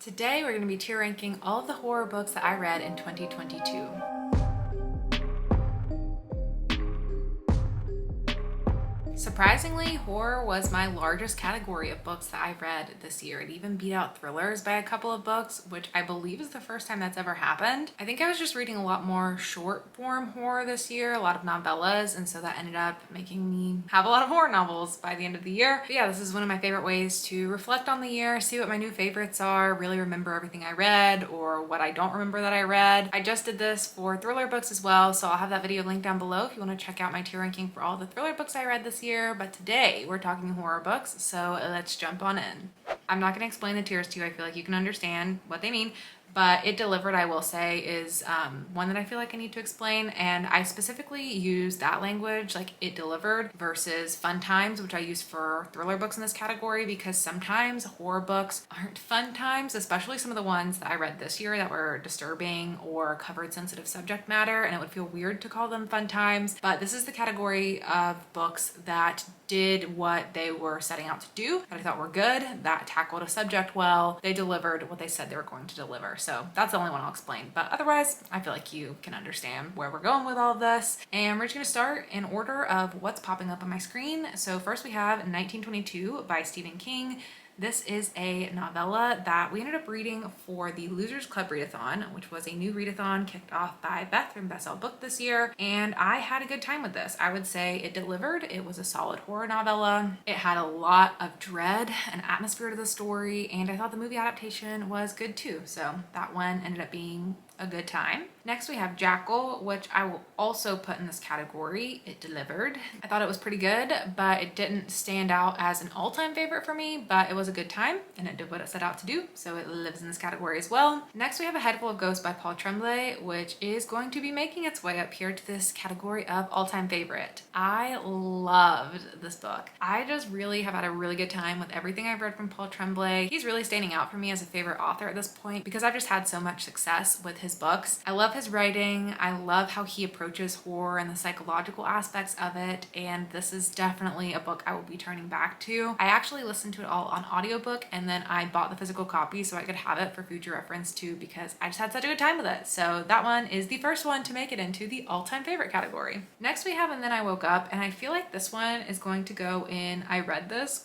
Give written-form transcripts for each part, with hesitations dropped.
Today we're going to be tier ranking all of the horror books that I read in 2022. Surprisingly, horror was my largest category of books that I read this year. It even beat out thrillers by a couple of books, which I believe is the first time that's ever happened. I think I was just reading a lot more short form horror this year, a lot of novellas, and so that ended up making me have a lot of horror novels by the end of the year. But yeah, this is one of my favorite ways to reflect on the year, see what my new favorites are, really remember everything I read or what I don't remember that I read. I just did this for thriller books as well, so I'll have that video linked down below if you want to check out my tier ranking for all the thriller books I read this year. But today we're talking horror books, so let's jump on in. I'm not going to explain the tiers to you. I feel like you can understand what they mean, but It Delivered, I will say, is one that I feel like I need to explain, and I specifically use that language, like It Delivered, versus fun times, which I use for thriller books in this category, because sometimes horror books aren't fun times, especially some of the ones that I read this year that were disturbing or covered sensitive subject matter, and it would feel weird to call them fun times. But this is the category of books that did what they were setting out to do, that I thought were good, that tackled a subject well. They delivered what they said they were going to deliver. So that's the only one I'll explain. But otherwise, I feel like you can understand where we're going with all of this. And we're just gonna start in order of what's popping up on my screen. So first we have 1922 by Stephen King. This is a novella that we ended up reading for the Losers Club Read-a-thon, which was a new read-a-thon kicked off by Beth from Best Sell Book this year, and I had a good time with this. I would say it delivered. It was a solid horror novella. It had a lot of dread and atmosphere to the story, and I thought the movie adaptation was good too, so that one ended up being a good time. Next we have Jackal, which I will also put in this category. It delivered. I thought it was pretty good, but it didn't stand out as an all-time favorite for me, but it was a good time and it did what it set out to do, so it lives in this category as well. Next we have A Head Full of Ghosts by Paul Tremblay, which is going to be making its way up here to this category of all-time favorite. I loved this book. I just really have had a really good time with everything I've read from Paul Tremblay. He's really standing out for me as a favorite author at this point because I've just had so much success with his books. I love his writing. I love how he approaches horror and the psychological aspects of it, and this is definitely a book I will be turning back to. I actually listened to it all on audiobook, and then I bought the physical copy so I could have it for future reference too, because I just had such a good time with it. So that one is the first one to make it into the all-time favorite category. Next we have And Then I Woke Up, and I feel like this one is going to go in I read this ?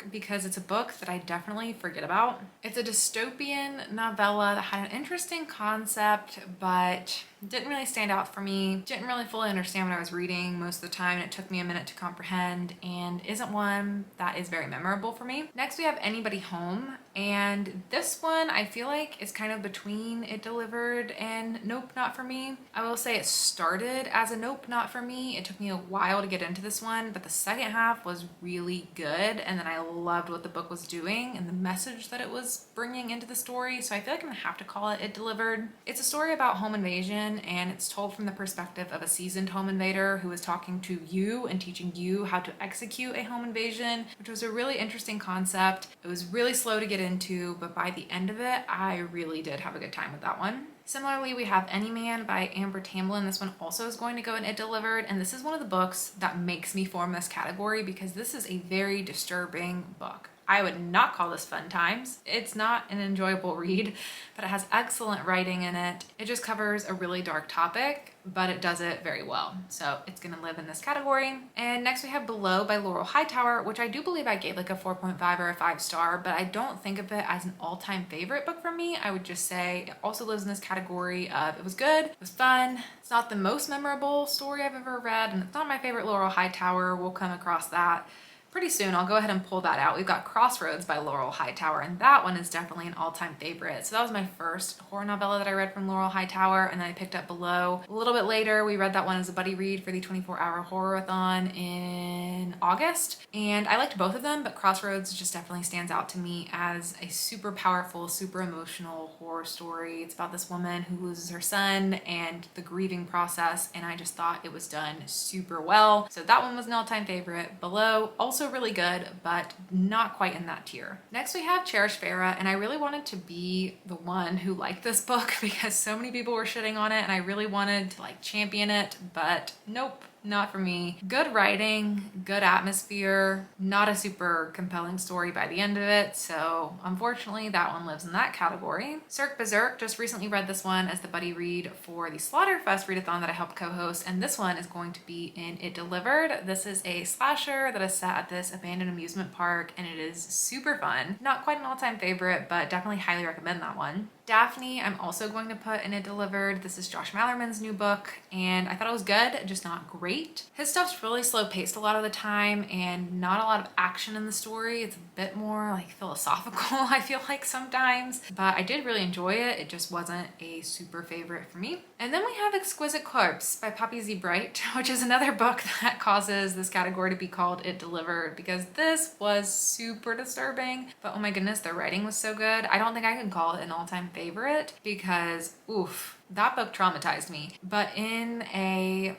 Because it's a book that I definitely forget about. It's a dystopian novella that had an interesting concept, but didn't really stand out for me. Didn't really fully understand what I was reading most of the time, and it took me a minute to comprehend, and isn't one that is very memorable for me. Next we have Anybody Home, and this one I feel like is kind of between It Delivered and Nope, Not For Me. I will say it started as a Nope, Not For Me. It took me a while to get into this one, but the second half was really good, and then I loved what the book was doing and the message that it was bringing into the story, so I feel like I'm gonna have to call it It Delivered. It's a story about home invasion, and it's told from the perspective of a seasoned home invader who is talking to you and teaching you how to execute a home invasion, which was a really interesting concept. It was really slow to get into, but by the end of it, I really did have a good time with that one. Similarly, we have Any Man by Amber Tamblyn. This one also is going to go in It Delivered, and this is one of the books that makes me form this category because this is a very disturbing book. I would not call this fun times. It's not an enjoyable read, but it has excellent writing in it. It just covers a really dark topic, but it does it very well. So it's gonna live in this category. And next we have Below by Laurel Hightower, which I do believe I gave like a 4.5 or a 5 star, but I don't think of it as an all-time favorite book for me. I would just say it also lives in this category of it was good, it was fun. It's not the most memorable story I've ever read, and it's not my favorite Laurel Hightower. We'll come across that pretty soon. I'll go ahead and pull that out. We've got Crossroads by Laurel Hightower, and that one is definitely an all-time favorite. So that was my first horror novella that I read from Laurel Hightower, and then I picked up Below. A little bit later, we read that one as a buddy read for the 24-hour horror-a-thon in August, and I liked both of them, but Crossroads just definitely stands out to me as a super powerful, super emotional horror story. It's about this woman who loses her son and the grieving process, and I just thought it was done super well. So that one was an all-time favorite. Below, also really good, but not quite in that tier. Next we have Cherish Farah, and I really wanted to be the one who liked this book because so many people were shitting on it, and I really wanted to like champion it, but nope. Not for me. Good writing, good atmosphere, not a super compelling story by the end of it, so unfortunately that one lives in that category. Cirque Berserk, just recently read this one as the buddy read for the Slaughterfest readathon that I helped co-host, and this one is going to be in It Delivered. This is a slasher that is set at this abandoned amusement park, and it is super fun. Not quite an all-time favorite, but definitely highly recommend that one. Daphne, I'm also going to put in It Delivered. This is Josh Malerman's new book, and I thought it was good, just not great. His stuff's really slow paced a lot of the time and not a lot of action in the story. It's a bit more like philosophical, I feel like sometimes, but I did really enjoy it. It just wasn't a super favorite for me. And then we have Exquisite Corpse by Poppy Z. Bright, which is another book that causes this category to be called It Delivered because this was super disturbing, but oh my goodness, the writing was so good. I don't think I can call it an all-time favorite because, oof, that book traumatized me, but in a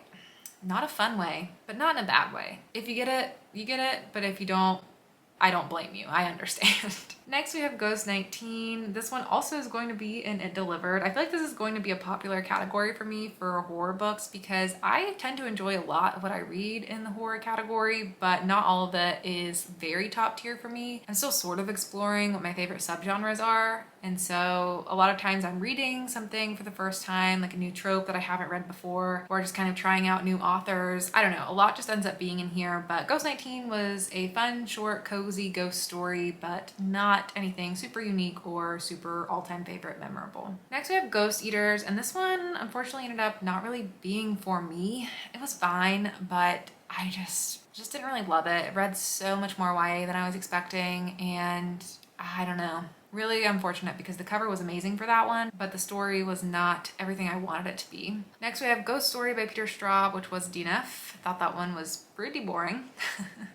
not a fun way, but not in a bad way. If you get it, you get it, but if you don't, I don't blame you. I understand. Next, we have Ghost 19. This one also is going to be in It Delivered. I feel like this is going to be a popular category for me for horror books because I tend to enjoy a lot of what I read in the horror category, but not all of it is very top tier for me. I'm still sort of exploring what my favorite subgenres are. And so a lot of times I'm reading something for the first time, like a new trope that I haven't read before, or just kind of trying out new authors. I don't know, a lot just ends up being in here, but Ghost 19 was a fun, short, cozy ghost story, but not anything super unique or super all-time favorite memorable. Next we have Ghost Eaters, and this one unfortunately ended up not really being for me. It was fine, but I just didn't really love it. It read so much more YA than I was expecting, and I don't know. Really unfortunate because the cover was amazing for that one, but the story was not everything I wanted it to be. Next we have Ghost Story by Peter Straub, which was DNF. I thought that one was pretty boring.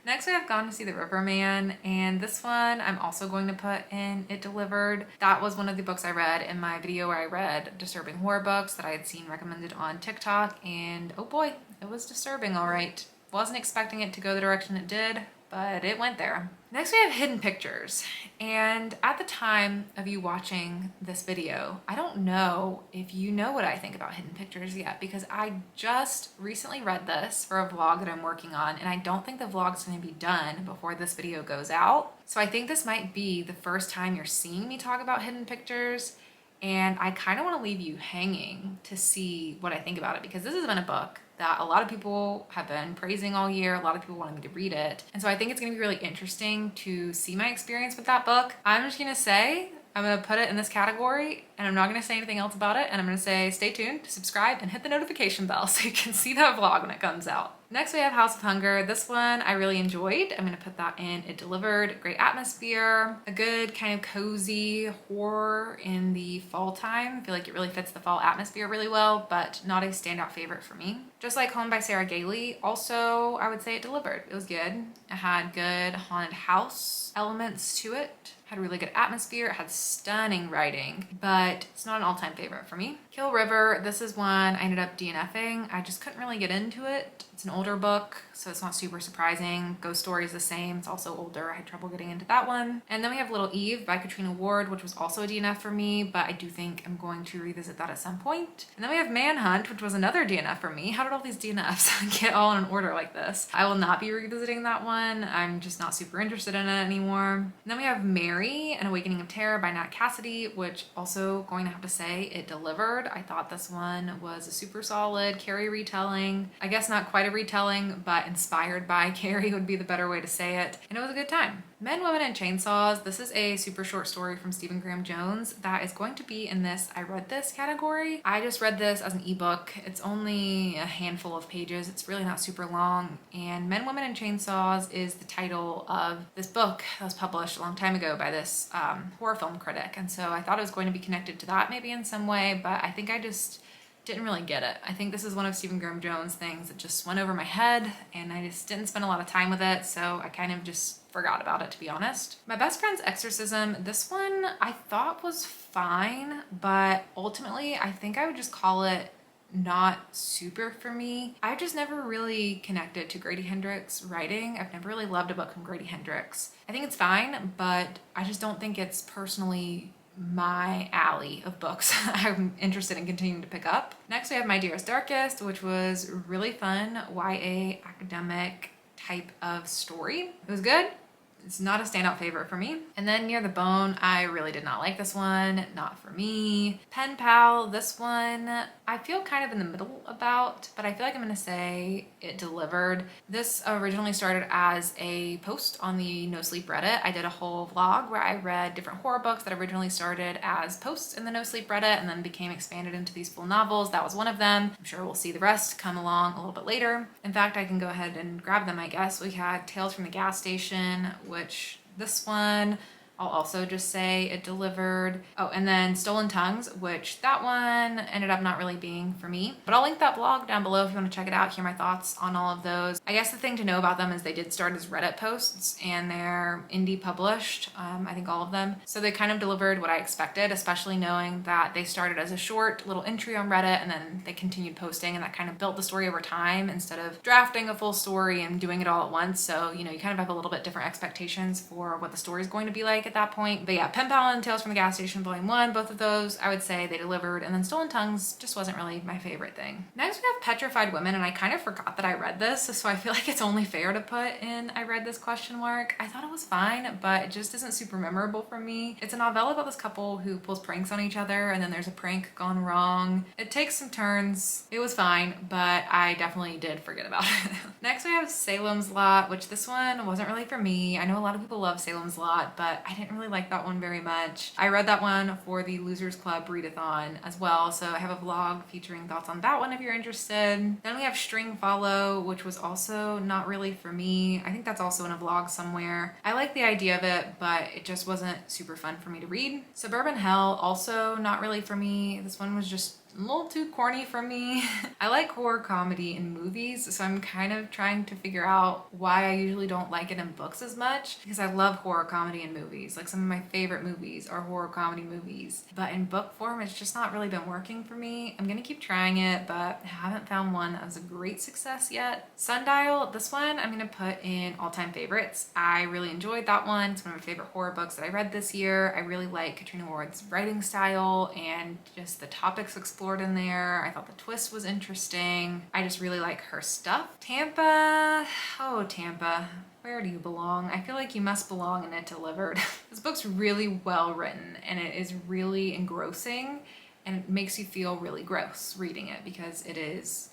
Next we have Gone to See the Riverman, and this one I'm also going to put in It Delivered. That was one of the books I read in my video where I read disturbing horror books that I had seen recommended on TikTok, and oh boy, it was disturbing, all right. Wasn't expecting it to go the direction it did, but it went there. Next we have Hidden Pictures, and at the time of you watching this video, I don't know if you know what I think about Hidden Pictures yet because I just recently read this for a vlog that I'm working on, and I don't think the vlog's going to be done before this video goes out. So I think this might be the first time you're seeing me talk about Hidden Pictures, and I kind of want to leave you hanging to see what I think about it because this has been a book that a lot of people have been praising all year. A lot of people wanted me to read it. And so I think it's gonna be really interesting to see my experience with that book. I'm just gonna say, I'm gonna put it in this category and I'm not gonna say anything else about it. And I'm gonna say, stay tuned, subscribe, and hit the notification bell so you can see that vlog when it comes out. Next we have House of Hunger. This one I really enjoyed. I'm gonna put that in It Delivered. Great atmosphere, a good kind of cozy horror in the fall time. I feel like it really fits the fall atmosphere really well, but not a standout favorite for me. Just Like Home by Sarah Gailey. Also, I would say It Delivered. It was good. It had good haunted house elements to it. Had a really good atmosphere. It had stunning writing, but it's not an all-time favorite for me. Kill River. This is one I ended up DNFing. I just couldn't really get into it. It's an older book, so it's not super surprising. Ghost Story is the same. It's also older. I had trouble getting into that one. And then we have Little Eve by Katrina Ward, which was also a DNF for me, but I do think I'm going to revisit that at some point. And then we have Manhunt, which was another DNF for me. How did all these DNFs get all in an order like this? I will not be revisiting that one. I'm just not super interested in it anymore. And then we have Mary, An Awakening of Terror by Nat Cassidy, which also going to have to say It Delivered. I thought this one was a super solid Carrie retelling. I guess not quite a retelling, but inspired by Carrie would be the better way to say it. And it was a good time. Men, Women, and Chainsaws. This is a super short story from Stephen Graham Jones that is going to be in this I read this category. I just read this as an ebook. It's only a handful of pages. It's really not super long. And Men, Women, and Chainsaws is the title of this book that was published a long time ago by this horror film critic. And so I thought it was going to be connected to that maybe in some way, but I think I just didn't really get it. I think this is one of Stephen Graham Jones' things that just went over my head and I just didn't spend a lot of time with it, so I kind of just forgot about it, to be honest. My Best Friend's Exorcism, this one I thought was fine, but ultimately I think I would just call it not super for me. I just never really connected to Grady Hendrix writing. I've never really loved a book from Grady Hendrix. I think it's fine, but I just don't think it's personally my alley of books I'm interested in continuing to pick up. Next we have My Dearest Darkest, which was really fun YA academic type of story. It was good. It's not a standout favorite for me. And then Near the Bone, I really did not like this one. Not for me. Pen Pal, this one, I feel kind of in the middle about, but I feel like I'm gonna say it delivered. This originally started as a post on the No Sleep Reddit. I did a whole vlog where I read different horror books that originally started as posts in the No Sleep Reddit and then became expanded into these full novels. That was one of them. I'm sure we'll see the rest come along a little bit later. In fact, I can go ahead and grab them, I guess. We had Tales from the Gas Station, which this one, I'll also just say it delivered. Oh, and then Stolen Tongues, which that one ended up not really being for me. But I'll link that blog down below if you want to check it out, hear my thoughts on all of those. I guess the thing to know about them is they did start as Reddit posts and they're indie published, I think all of them. So they kind of delivered what I expected, especially knowing that they started as a short little entry on Reddit and then they continued posting, and that kind of built the story over time instead of drafting a full story and doing it all at once. So, you know, you kind of have a little bit different expectations for what the story is going to be like at that point. But yeah, Pen Pal and Tales from the Gas Station Volume 1, both of those, I would say they delivered. And then Stolen Tongues just wasn't really my favorite thing. Next we have Petrified Women, and I kind of forgot that I read this, so I feel like it's only fair to put in I read this question mark. I thought it was fine, but it just isn't super memorable for me. It's a novella about this couple who pulls pranks on each other, and then there's a prank gone wrong. It takes some turns. It was fine, but I definitely did forget about it. Next we have Salem's Lot, which this one wasn't really for me. I know a lot of people love Salem's Lot, but I didn't really like that one very much. I read that one for the Losers Club read-a-thon as well, so I have a vlog featuring thoughts on that one if you're interested. Then we have String Follow, which was also not really for me. I think that's also in a vlog somewhere. I like the idea of it, but it just wasn't super fun for me to read. Suburban Hell, also not really for me. This one was just a little too corny for me. I like horror comedy in movies, so I'm kind of trying to figure out why I usually don't like it in books as much, because I love horror comedy in movies. Like, some of my favorite movies are horror comedy movies, but in book form it's just not really been working for me. I'm gonna keep trying it, but I haven't found one that was a great success yet. Sundial, this one I'm gonna put in all-time favorites. I really enjoyed that one. It's one of my favorite horror books that I read this year. I really like Katrina Ward's writing style and just the topics explored in there. I thought the twist was interesting. I just really like her stuff. Tampa, oh Tampa, where do you belong? I feel like you must belong in It Delivered. This book's really well written and it is really engrossing, and it makes you feel really gross reading it because it is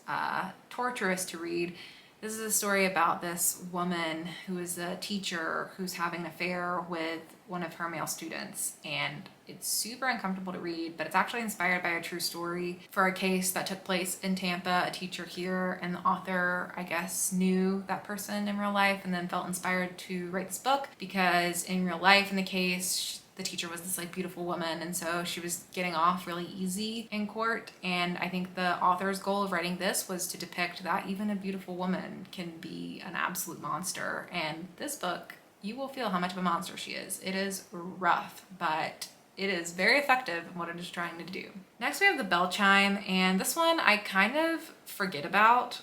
torturous to read. This is a story about this woman who is a teacher who's having an affair with one of her male students, and it's super uncomfortable to read, but it's actually inspired by a true story for a case that took place in Tampa, a teacher here, and the author, I guess, knew that person in real life and then felt inspired to write this book because in real life in the case, the teacher was this like beautiful woman, and so she was getting off really easy in court. And I think the author's goal of writing this was to depict that even a beautiful woman can be an absolute monster. And this book, you will feel how much of a monster she is. It is rough, but it is very effective in what it is trying to do. Next we have The Bell Chime, and this one I kind of forget about.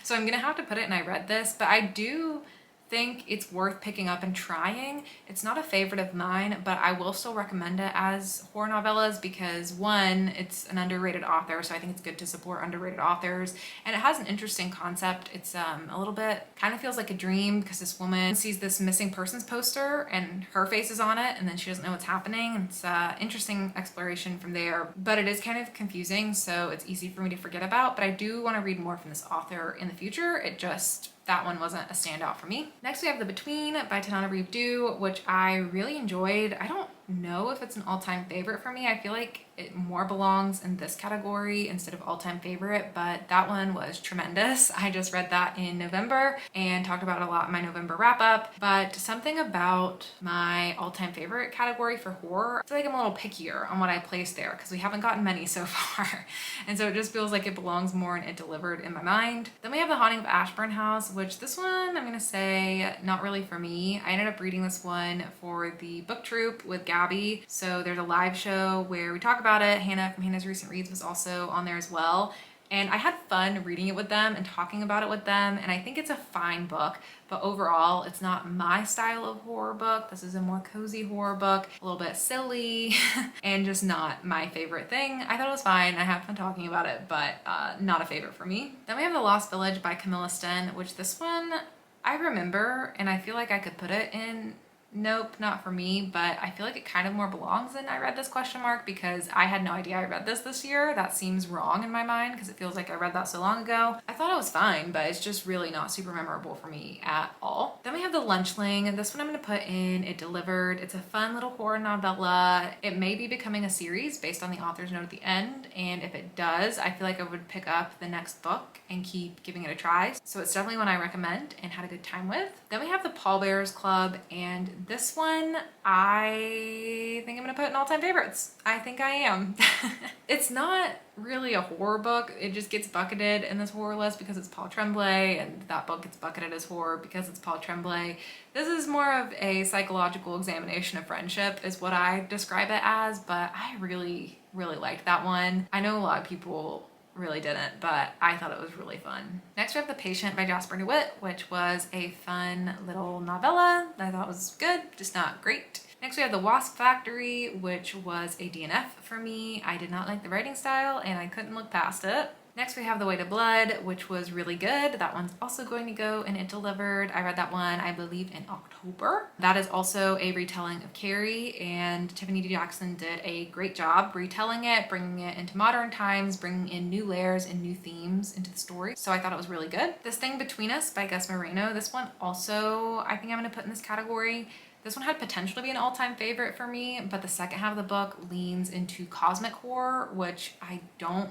So I'm gonna have to put it in I read this, but I do think it's worth picking up and trying. It's not a favorite of mine, but I will still recommend it as horror novellas because one, it's an underrated author, so I think it's good to support underrated authors, and it has an interesting concept. It's a little bit, kind of feels like a dream because this woman sees this missing persons poster and her face is on it and then she doesn't know what's happening. It's interesting exploration from there, but it is kind of confusing, so it's easy for me to forget about, but I do want to read more from this author in the future. It just, that one wasn't a standout for me. Next we have The Between by Tanana Reeve Dew, which I really enjoyed. I don't know if it's an all-time favorite for me. I feel like it more belongs in this category instead of all-time favorite, but that one was tremendous. I just read that in November and talked about it a lot in my November wrap-up, but something about my all-time favorite category for horror, I feel like I'm a little pickier on what I place there because we haven't gotten many so far. And so it just feels like it belongs more in It Delivered in my mind. Then we have The Haunting of Ashburn House, which this one I'm gonna say not really for me. I ended up reading this one for the book troupe with Gabby. So there's a live show where we talk about it. Hannah from Hannah's Recent Reads was also on there as well. and I had fun reading it with them and talking about it with them, and I think it's a fine book, but overall it's not my style of horror book. This is a more cozy horror book, a little bit silly and just not my favorite thing. I thought it was fine. I had fun talking about it, but not a favorite for me. Then we have The Lost Village by Camilla Sten, which this one I remember and I feel like I could put it in nope, not for me, but I feel like it kind of more belongs in I read this question mark because I had no idea I read this year. That seems wrong in my mind because it feels like I read that so long ago. I thought it was fine, but it's just really not super memorable for me at all. Then we have The Lunchling. This one I'm going to put in It Delivered. It's a fun little horror novella. It may be becoming a series based on the author's note at the end, and if it does, I feel like I would pick up the next book and keep giving it a try. So it's definitely one I recommend and had a good time with. Then we have The Pallbearers Club, and this one I think I'm gonna put in all-time favorites. I think I am. It's not really a horror book. It just gets bucketed in this horror list because it's Paul Tremblay, and that book gets bucketed as horror because it's Paul Tremblay. This is more of a psychological examination of friendship is what I describe it as, but I really liked that one. I know a lot of people really didn't, but I thought it was really fun. Next we have The Patient by Jasper DeWitt, which was a fun little novella that I thought was good, just not great. Next we have The Wasp Factory, which was a DNF for me. I did not like the writing style and I couldn't look past it. Next we have The Way to Blood, which was really good. That one's also going to go in It Delivered. I read that one, I believe, in October. That is also a retelling of Carrie, and Tiffany D. Jackson did a great job retelling it, bringing it into modern times, bringing in new layers and new themes into the story. So I thought it was really good. This Thing Between Us by Gus Moreno. This one also I think I'm gonna put in this category. This one had potential to be an all-time favorite for me, but the second half of the book leans into cosmic horror, which I don't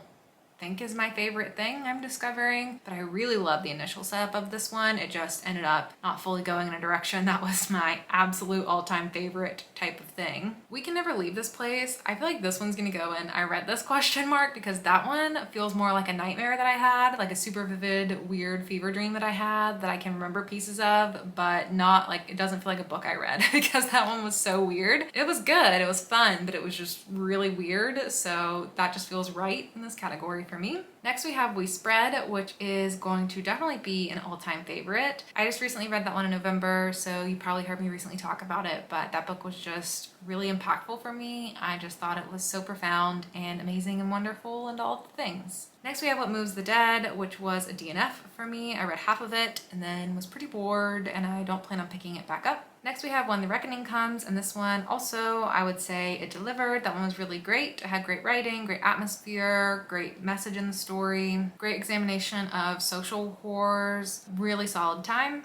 think is my favorite thing I'm discovering, but I really love the initial setup of this one. It just ended up not fully going in a direction that was my absolute all-time favorite type of thing. We Can Never Leave This Place. I feel like this one's gonna go in I read this question mark because that one feels more like a nightmare that I had, like a super vivid, weird fever dream that I had that I can remember pieces of, but not like, it doesn't feel like a book I read because that one was so weird. It was good, it was fun, but it was just really weird, so that just feels right in this category for me. Next we have We Spread, which is going to definitely be an all-time favorite. I just recently read that one in November, so you probably heard me recently talk about it, but that book was just really impactful for me. I just thought it was so profound and amazing and wonderful and all the things. Next we have What Moves the Dead, which was a DNF for me. I read half of it and then was pretty bored, and I don't plan on picking it back up. Next we have When the Reckoning Comes, and this one also I would say It Delivered. That one was really great. It had great writing, great atmosphere, great message in the story, great examination of social horrors, really solid time.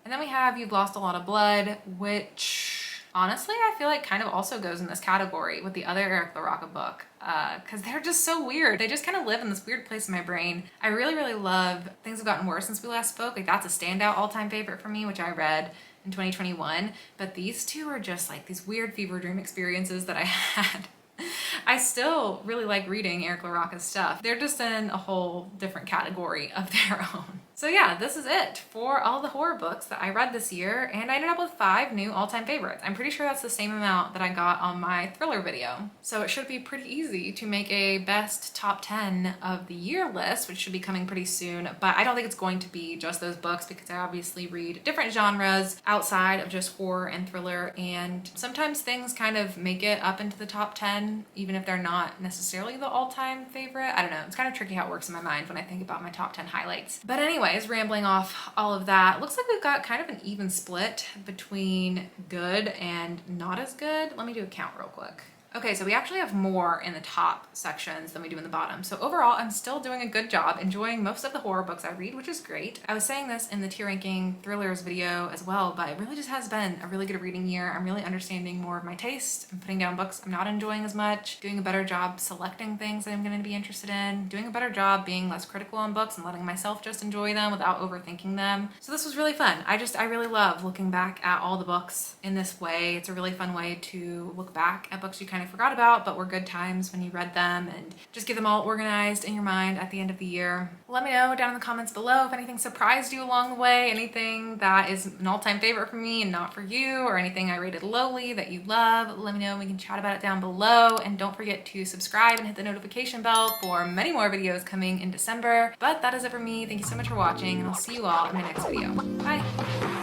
And then we have You've Lost a Lot of Blood, which honestly I feel like kind of also goes in this category with the other Eric LaRocca book, because they're just so weird. They just kind of live in this weird place in my brain. I really love Things Have Gotten Worse Since We Last Spoke. Like that's a standout all-time favorite for me, which I read in 2021, but these two are just like these weird fever dream experiences that I had. I still really like reading Eric LaRocca's stuff. They're just in a whole different category of their own. So yeah, this is it for all the horror books that I read this year, and I ended up with 5 new all-time favorites. I'm pretty sure that's the same amount that I got on my thriller video. So it should be pretty easy to make a best top 10 of the year list, which should be coming pretty soon, but I don't think it's going to be just those books because I obviously read different genres outside of just horror and thriller, and sometimes things kind of make it up into the top 10, even if they're not necessarily the all-time favorite. I don't know, it's kind of tricky how it works in my mind when I think about my top 10 highlights. But anyways, rambling off all of that, looks like we've got kind of an even split between good and not as good. Let me do a count real quick. Okay, so we actually have more in the top sections than we do in the bottom. So overall, I'm still doing a good job, enjoying most of the horror books I read, which is great. I was saying this in the tier ranking thrillers video as well, but it really just has been a really good reading year. I'm really understanding more of my taste. I'm putting down books I'm not enjoying as much, doing a better job selecting things that I'm gonna be interested in, doing a better job being less critical on books and letting myself just enjoy them without overthinking them. So this was really fun. I really love looking back at all the books in this way. It's a really fun way to look back at books you kind of I forgot about, but were good times when you read them, and just get them all organized in your mind at the end of the year. Let me know down in the comments below if anything surprised you along the way, anything that is an all-time favorite for me and not for you, or anything I rated lowly that you love. Let me know and we can chat about it down below. And don't forget to subscribe and hit the notification bell for many more videos coming in December. But that is it for me. Thank you so much for watching, and I'll see you all in my next video. Bye!